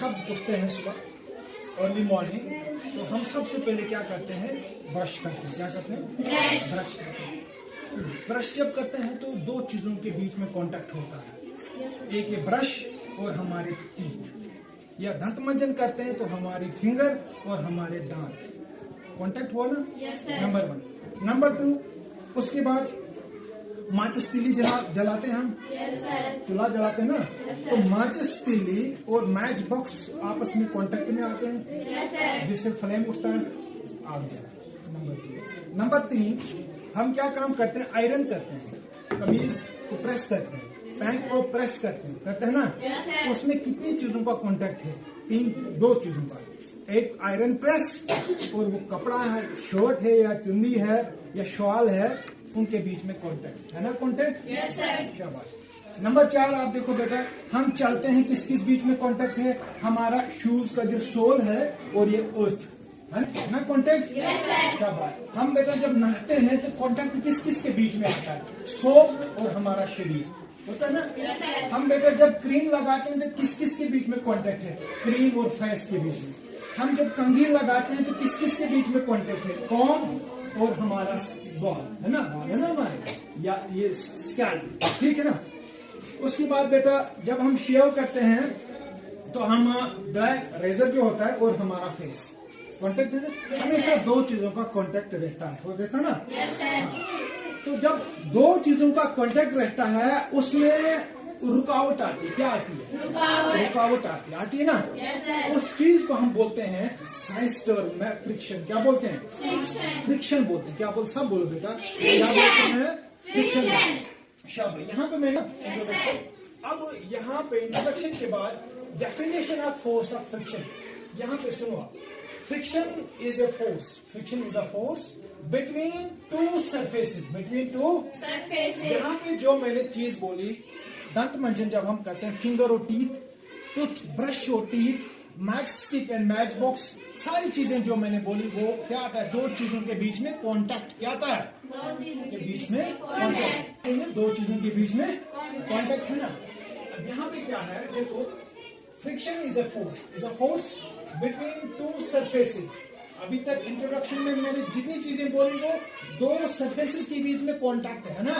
सब उठते हैं सुबह अर्ली मॉर्निंग, तो हम सबसे पहले क्या करते हैं, ब्रश करते हैं। क्या करते हैं? ब्रश करते हैं। ब्रश जब करते हैं तो दो चीजों के बीच में कांटेक्ट होता है, एक है ब्रश और हमारे टीथ। या दांत मंजन करते हैं तो हमारे फिंगर और हमारे दांत कांटेक्ट हुआ ना, नंबर 1। नंबर 2, उसके बाद माचिस तीली जलाते हैं हम, चूल्हा जलाते हैं ना, तो माचिस तीली और मैच बॉक्स आपस में कांटेक्ट में आते हैं, जिससे फ्लेम उठता है, आग जला। नंबर 3, हम क्या काम करते हैं, आयरन करते हैं, कमीज को प्रेस करते हैं, पैंट को प्रेस करते हैं ना, उसमें कितनी चीजों का कांटेक्ट है, 2 चीजों का, एक आयरन प्रेस और वो कपड़ा है, शर्ट है या चुन्नी है या शॉल है, उनके बीच में कांटेक्ट है ना, कांटेक्ट। शाबाश। नंबर 4, आप देखो बेटा, हम चलते हैं, किस किस बीच में कांटेक्ट है, हमारा शूज का जो सोल है और ये अर्थ है ना, कांटेक्ट। शाबाश। हम बेटा जब नहाते हैं तो कांटेक्ट किस किस के बीच में आता है, सोप और हमारा शरीर होता है ना। हम बेटा जब क्रीम लगाते हैं तो किस किस के बीच में कांटेक्ट है, क्रीम और फेस के बीच में। हम जब कंघी लगाते हैं तो किस किस के बीच में कांटेक्ट है, कॉम्ब और हमारा बॉल है ना, हमारे, या ये स्कैल्प, ठीक है ना। उसके बाद बेटा जब हम शेव करते हैं तो हम ब्लैक रेजर जो होता है और हमारा फेस कांटेक्ट है, हमेशा 2 चीजों का कांटेक्ट रहता है, वो रहता ना। तो जब 2 चीजों का कांटेक्ट रहता है उसमें रुकावट आती है, क्या आती है, रुकावट आती है ना। उस चीज को हम बोलते हैं साइंस टर्म में फ्रिक्शन। क्या बोलते हैं? फ्रिक्शन बोलते हैं। क्या बोलते, सब बोलो बेटा, क्या बोलते हैं? फ्रिक्शन। शब्द यहाँ पे मैं ना, अब यहाँ पे इंट्रोडक्शन के बाद definition of force of friction, यहाँ पे सुनो। Friction is a force, friction is a force between 2 surfaces, यहाँ पे जो मैंने चीज बोली, दंत मंजन जब हम करते हैं, फिंगर और टीथ, टूथ ब्रश और teeth, match stick and match box, सारी चीजें जो मैंने बोली वो क्या आता है, 2 चीजों के बीच में कांटेक्ट। क्या आता है? 2 चीजों के बीच में कांटेक्ट, 2 चीजों के बीच में कांटेक्ट है ना। अब यहाँ पे क्या है, देखो, friction is a force between 2 surfaces. अभी तक इंट्रोडक्शन में मैंने जितनी चीजें बोली वो 2 सरफेसेस के बीच में कांटेक्ट है ना।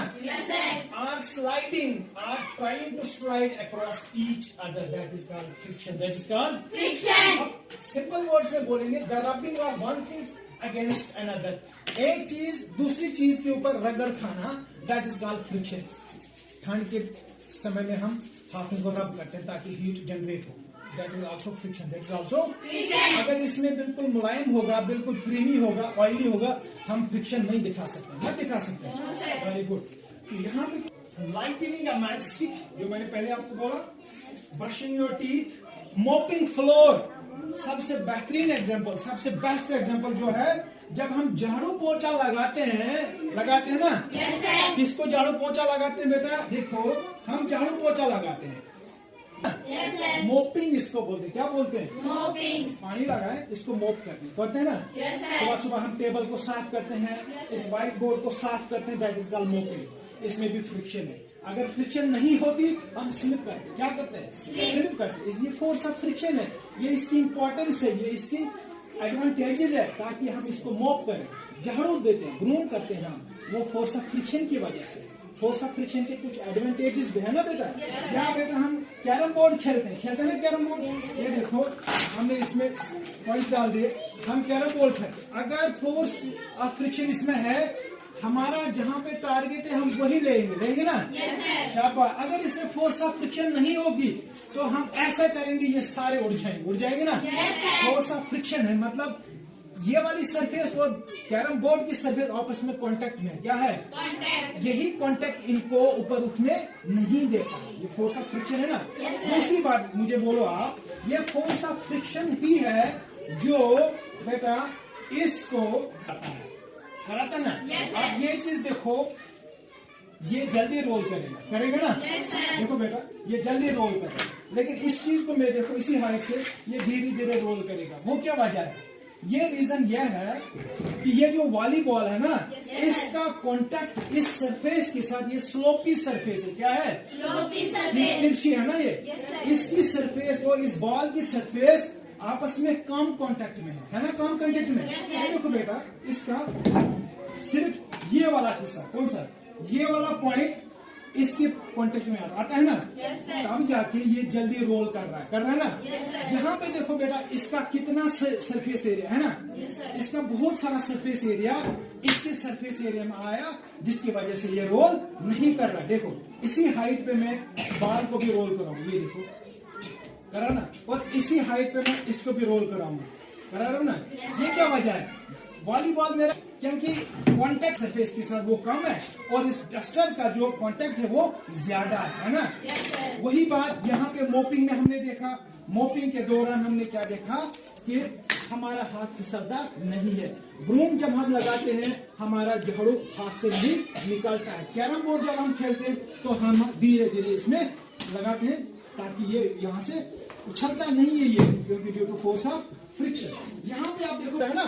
Are sliding, are trying to slide across each other, that is called friction, that is called friction. Simple words में बोलेंगे, the rubbing of one thing against another, एक चीज दूसरी चीज के ऊपर रगड़ खाना, दैट इज कॉल्ड फ्रिक्शन। ठंड के समय में हम हाथों को रब करते हैं ताकि हीट जनरेट हो, that is also friction, that is also. अगर इसमें बिल्कुल मुलायम होगा, बिल्कुल क्रीमी होगा, ऑयली होगा, हम फ्रिक्शन नहीं दिखा सकते, मत दिखा सकते। Very good. तो यहाँ पे लाइटनिंग अ मैच स्टिक, जो मैंने पहले आपको बोला, brushing your teeth, mopping floor, सबसे बेहतरीन एग्जाम्पल, सबसे बेस्ट एग्जाम्पल जो है, जब हम झाड़ू पोछा लगाते हैं ना। किसको झाड़ू पोछा लगाते हैं बेटा? देखो, हम झाड़ू पोछा लगाते हैं, मोपिंग इसको बोलते हैं। क्या बोलते हैं? मोपिंग। पानी लगाए, इसको मोप करते हैं ना। सुबह सुबह हम टेबल को साफ करते हैं, इस व्हाइट बोर्ड को साफ करते हैं, दैट इज कॉल्ड मोपिंग। इसमें भी फ्रिक्शन है। अगर फ्रिक्शन नहीं होती हम स्लिप करते, क्या करते हैं? स्लिप करते। इसलिए फोर्स ऑफ फ्रिक्शन है, ये इसकी इंपॉर्टेंस है, ये इसकी एडवांटेजेस है, ताकि हम इसको मोप करें, झाड़ू देते हैं, ग्रूम करते हैं हम, वो फोर्स ऑफ फ्रिक्शन की वजह से। फोर्स ऑफ फ्रिक्शन के कुछ एडवांटेजेस भी है ना बेटा। यहाँ बेटा हम कैरम बोर्ड खेलते हैं कैरम बोर्ड, ये देखो हमने इसमें पॉइंट डाल दिए, हम कैरम बोर्ड खेलते। अगर फोर्स ऑफ फ्रिक्शन इसमें है, हमारा जहाँ पे टारगेट है हम वही लेंगे ना। शाबाश। अगर इसमें फोर्स ऑफ फ्रिक्शन नहीं होगी तो हम ऐसा करेंगे, ये सारे उड़ जाएंगे ना। फोर्स ऑफ फ्रिक्शन है, मतलब ये वाली सरफेस और कैरम बोर्ड की सरफेस आपस में कांटेक्ट में, क्या है? यही कांटेक्ट इनको ऊपर उठने नहीं देता, ये फोर्स ऑफ फ्रिक्शन है ना। दूसरी बात मुझे बोलो आप, ये फोर्स ऑफ फ्रिक्शन ही है जो बेटा इसको कराता ना। अब ये चीज देखो, ये जल्दी रोल करेगा ना। देखो बेटा, ये जल्दी रोल करेगा, लेकिन इस चीज को मैं देखो इसी हाइट से ये धीरे धीरे रोल करेगा। वो क्या वजह है? ये रीजन यह है कि ये जो वॉलीबॉल है ना, इसका कांटेक्ट इस सरफेस के साथ, ये स्लोपी सरफेस है। क्या है? स्लोपी ये सरफेस। तिरछी है ना ये। इसकी सरफेस और इस बॉल की सरफेस आपस में कम कांटेक्ट में है ना, कम कांटेक्ट में। देखो बेटा, इसका सिर्फ ये वाला हिस्सा, कौन सा, ये वाला पॉइंट इसके कांटेक्ट में आता है ना, तब जाके ये जल्दी रोल कर रहा है ना। यहाँ पे देखो बेटा, इसका कितना सरफेस एरिया है ना, इसका बहुत सारा सरफेस एरिया इसके सरफेस एरिया में आया, जिसकी वजह से ये रोल नहीं कर रहा। देखो इसी हाइट पे मैं बाल को भी रोल कराऊंगा, ये देखो करा ना, और इसी हाइट पे मैं इसको भी रोल कराऊंगा, करा रहा हूं ना। ये क्या वजह है? वॉलीबॉल मेरा, क्योंकि कांटेक्ट सरफेस के साथ वो कम है और इस डस्टर का जो कांटेक्ट है वो ज्यादा है ना। वही बात यहाँ पे मोपिंग में हमने देखा। मोपिंग के दौरान हमने क्या देखा कि हमारा हाथ फिसलता नहीं है। ब्रूम जब हम लगाते हैं, हमारा झाड़ू हाथ से नहीं निकलता है। कैरम बोर्ड जब हम खेलते हैं तो हम धीरे धीरे इसमें लगाते हैं ताकि ये यहाँ से उछलता नहीं है ये, क्योंकि due to force of friction. यहाँ पे आप देखो है ना,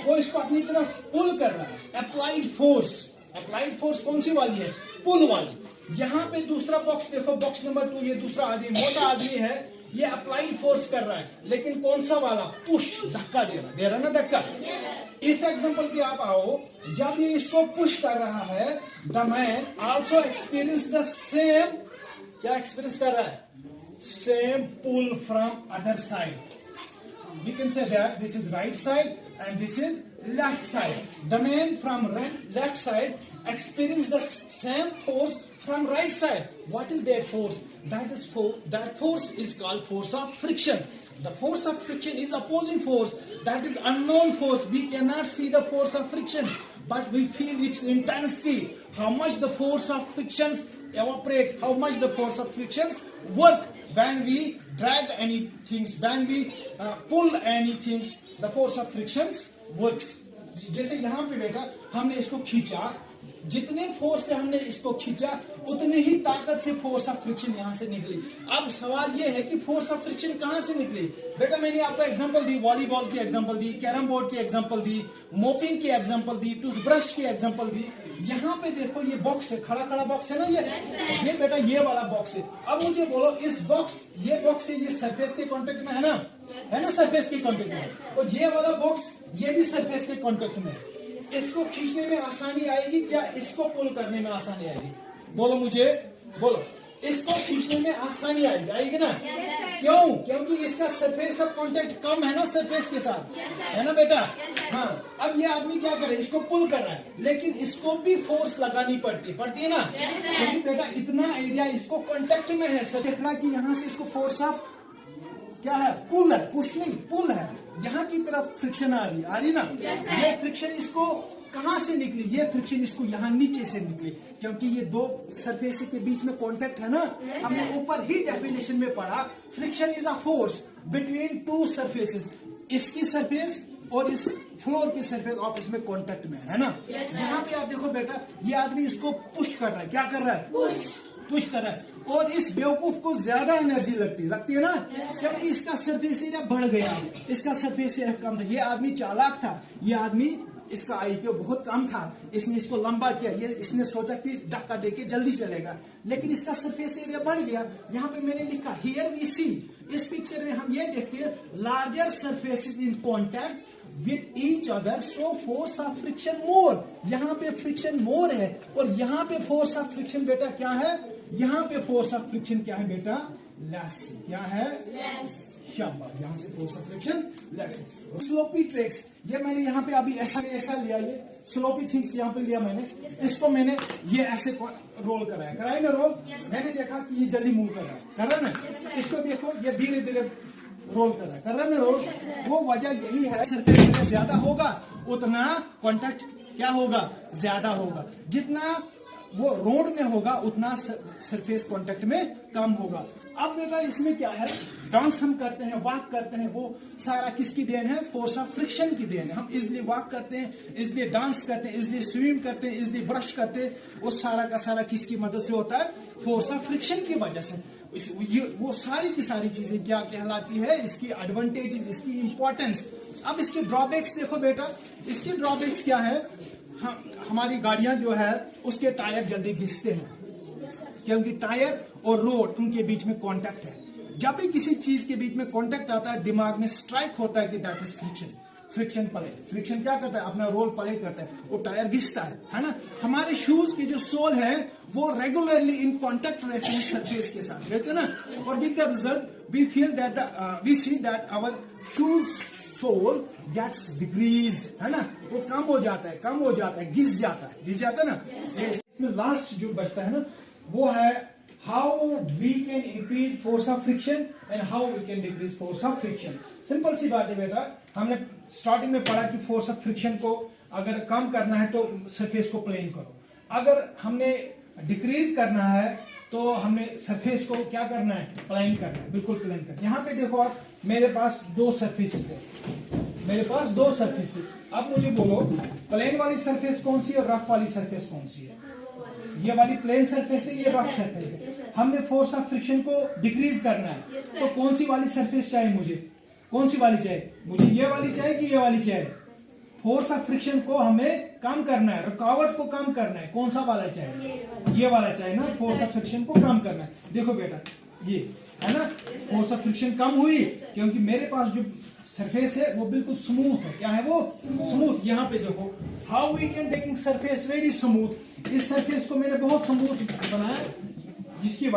वो इसको अपनी तरफ पुल कर रहा है। अप्लाइड फोर्स, अप्लाइड फोर्स कौन सी वाली है? पुल वाली। यहाँ पे दूसरा बॉक्स देखो, बॉक्स नंबर 2, ये दूसरा आदमी, मोटा आदमी है, ये अप्लाइड फोर्स कर रहा है, लेकिन कौन सा वाला? पुश, धक्का दे रहा ना, धक्का। इस एग्जांपल पे आप आओ, जब ये इसको पुश कर रहा है, the man also experience the same, क्या एक्सपीरियंस कर रहा है? Same pull from other side. We can say that this is right side and this is left side. The man from left side experience the same force from right side. What is that force? That force is called force of friction. The force of friction is opposing force. That is unknown force. We cannot see the force of friction, but we feel its intensity. How much the force of frictions evaporate? How much the force of frictions work? When we drag any things, when we pull any things, the force of frictions works. जैसे यहाँ पे बेटा हमने इसको खींचा, जितने force से हमने इसको खींचा उतने ही ताकत से फोर्स ऑफ फ्रिक्शन यहाँ से निकली। अब सवाल ये है कि फोर्स ऑफ फ्रिक्शन कहाँ से निकली? बेटा मैंने आपको एग्जांपल दी, वॉलीबॉल की एग्जांपल दी, कैरम बोर्ड की एग्जांपल दी, मोपिंग की एग्जांपल दी, टूथब्रश की एग्जांपल दी। यहाँ पे देखो ये बॉक्स है, खड़ा खड़ा बॉक्स है ना, ये बेटा ये वाला बॉक्स है। अब मुझे बोलो, इस बॉक्स, ये बॉक्स है, ये सरफेस के कॉन्टेक्ट में है ना सरफेस के कॉन्टेक्ट में, और ये वाला बॉक्स ये भी सरफेस के कॉन्टेक्ट में। इसको खींचने में आसानी आएगी क्या? इसको पुल करने में आसानी आएगी? बोलो मुझे, बोलो, इसको खींचने में आसानी आएगी ना? क्यों? क्योंकि इसका सरफेस ऑफ कांटेक्ट कम है ना सरफेस के साथ, है ना बेटा? हाँ। अब ये आदमी क्या करे? इसको पुल कर रहा है, लेकिन इसको भी फोर्स लगानी पड़ती है ना, क्योंकि बेटा इतना एरिया इसको कांटेक्ट में है। सर देखना कि यहाँ से इसको फोर्स ऑफ क्या है? पुल है, पुश नहीं, पुल है। यहाँ की तरफ फ्रिक्शन आ रही ना। ये फ्रिक्शन इसको कहाँ से निकली? ये फ्रिक्शन इसको यहाँ नीचे से निकली, क्योंकि ये दो सरफेस के बीच में कांटेक्ट है ना। हमने ऊपर ही डेफिनेशन में पढ़ा, friction is a force between two surfaces. इसकी सरफेस और इस फ्लोर की सरफेस आपस में कांटेक्ट में है ना। यहाँ पे आप देखो बेटा, ये आदमी इसको पुश कर रहा है। क्या कर रहा है? पुश कर रहा है। और इस बेवकूफ को ज्यादा एनर्जी लगती है ना, क्योंकि इसका सरफेस एरिया बढ़ गया, इसका सरफेस एरिया कम था। ये आदमी चालाक था, ये आदमी, इसका आईक्यू बहुत कम था, इसने इसको लंबा किया, ये इसने सोचा कि धक्का देके जल्दी चलेगा, लेकिन इसका सरफेस एरिया बढ़ गया। यहाँ पे मैंने लिखा, हियर वी सी, इस पिक्चर में हम ये देखते हैं, larger surfaces in contact with each other, so force of friction more. यहाँ पे फ्रिक्शन मोर है, और यहाँ पे फोर्स ऑफ फ्रिक्शन बेटा क्या है? यहाँ पे फोर्स ऑफ फ्रिक्शन क्या है बेटा? लेस। क्या है? शाबाश, यहाँ से force of friction less. Sloppy tracks, ये मैंने यहाँ पे अभी ऐसा लिया, ये स्लोपी थिंग्स यहाँ पे लिया मैंने, इसको मैंने ये ऐसे रोल कराया ना रोल। मैंने देखा कि ये जल्दी मूव कर रहा है ना। इसको देखो, ये धीरे धीरे रोल कर रहा है ना रोल। वो वजह यही है, सरफेस एरिया ज्यादा होगा उतना कांटेक्ट क्या होगा? ज्यादा होगा। जितना वो रोड में होगा उतना सरफेस कांटेक्ट में कम होगा। अब बेटा इसमें क्या है? डांस हम करते हैं, वॉक करते हैं, वो सारा किसकी देन है? फोर्स ऑफ फ्रिक्शन की देन है। हम इजिली वॉक करते हैं, इजिली डांस करते हैं, इजिली स्विम करते हैं, इजिली ब्रश करते हैं, वो सारा का सारा किसकी मदद से होता है? फोर्स ऑफ फ्रिक्शन की वजह से। वो सारी की सारी चीजें क्या कहलाती है, इसकी एडवांटेज, इसकी इंपॉर्टेंस। अब इसके ड्रॉबैक्स देखो बेटा, इसके ड्रॉबैक्स क्या है। हमारी गाड़ियां जो है उसके टायर जल्दी घिसते हैं, क्योंकि टायर और रोड उनके बीच में कांटेक्ट है। जब भी किसी चीज के बीच में कांटेक्ट आता है, दिमाग में स्ट्राइक होता है कि that is friction. Friction play, friction क्या करता है, अपना रोल प्ले करता है, वो टायर घिसता है ना। हमारे शूज की जो सोल है वो रेगुलरली इन कांटेक्ट रहते हैं सरफेस के साथ, रहते हैं ना। और with the result we feel that we see that our shoes sole gets decrease, है ना। वो कम हो जाता है, घिस जाता है ना। इसमें लास्ट जो बचता है ना, वो है how we can increase force of friction and how we can decrease force of friction. Simple सी बात है बेटा, हमने स्टार्टिंग में पढ़ा कि फोर्स ऑफ फ्रिक्शन को अगर कम करना है तो सरफेस को प्लेन करो, अगर हमने डिक्रीज करना है तो हमने सरफेस को क्या करना है, प्लेन करना है, बिल्कुल प्लेन करना है। यहाँ पे देखो आप, मेरे पास दो सरफेसेस है, अब मुझे बोलो प्लेन वाली सरफेस कौन सी है, रफ वाली सरफेस कौन सी है। ये वाली प्लेन सरफेस है, ये रफ सरफेस है। हमने फोर्स ऑफ फ्रिक्शन को डिक्रीज करना है तो कौन सी वाली सरफेस चाहिए मुझे, कौन सी वाली चाहिए मुझे, ये वाली चाहिए कि ये वाली चाहिए। फोर्स ऑफ फ्रिक्शन को हमें कम करना है, रुकावट को कम करना है, कौन सा वाला चाहिए, ये वाला चाहिए ना। फोर्स ऑफ फ्रिक्शन को कम करना है। देखो बेटा, ये है ना, फोर्स ऑफ फ्रिक्शन कम हुई क्योंकि मेरे पास जो सरफेस है वो बिल्कुल स्मूथ है। क्या है वो, स्मूथ। यहाँ पे देखो, how we can taking surface very smooth. इस सरफेस को मैंने बहुत स्मूथ बनाया, जिसके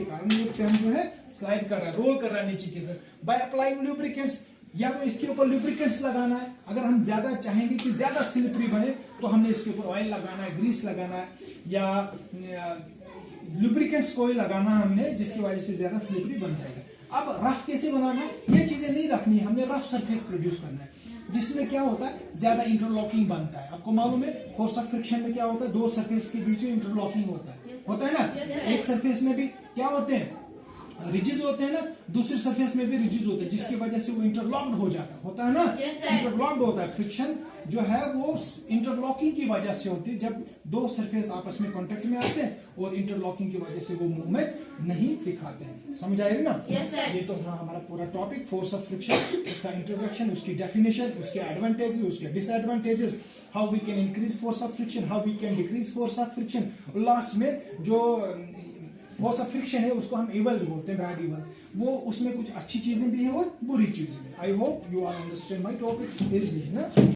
कारण ये पेन जो है स्लाइड कर रहा है, रोल कर रहा है नीचे की तरफ। बाय अप्लाइंग लुब्रिकेंट्स, या तो इसके ऊपर लुब्रिकेंट्स लगाना है। अगर हम ज्यादा चाहेंगे कि ज्यादा स्लिपरी बने तो हमने इसके ऊपर ऑयल लगाना है, ग्रीस लगाना है, या लुब्रिकेंट्स कोई लगाना है हमने, जिसकी वजह से ज्यादा स्लिपरी बन जाएगा। अब रफ कैसे बनाना, ये चीजें नहीं रखनी है, हमने रफ सरफेस प्रोड्यूस करना है, जिसमें क्या होता है, ज्यादा इंटरलॉकिंग बनता है। आपको मालूम है फोर्स ऑफ फ्रिक्शन में क्या होता है, दो सरफेस के बीच में इंटरलॉकिंग होता है ना। एक सरफेस में भी क्या होते हैं, रिजिज होते हैं ना, दूसरी सरफेस में भी रिजिज होते हैं, जिसकी वजह से वो इंटरलॉक्ड हो जाता होता है ना। इंटरलॉक्ड होता है। फ्रिक्शन जो है वो इंटरलॉकिंग की वजह से होती है, जब दो सरफेस आपस में कांटेक्ट में आते हैं और इंटरलॉकिंग की वजह से वो मूवमेंट नहीं दिखाते हैं। समझ आएगी ना। ये तो था हमारा पूरा टॉपिक, फोर्स ऑफ फ्रिक्शन, उसका इंट्रोडक्शन, उसकी डेफिनेशन, उसके एडवांटेजेस, उसके disadvantages, how we can increase force of friction, how we can decrease force of friction. Last में जो फोर्स ऑफ फ्रिक्शन है उसको हम इवल्स बोलते हैं, बैड इवल। वो उसमें कुछ अच्छी चीजें भी हैं और बुरी चीजें भी। I hope you are understand my topic is ना।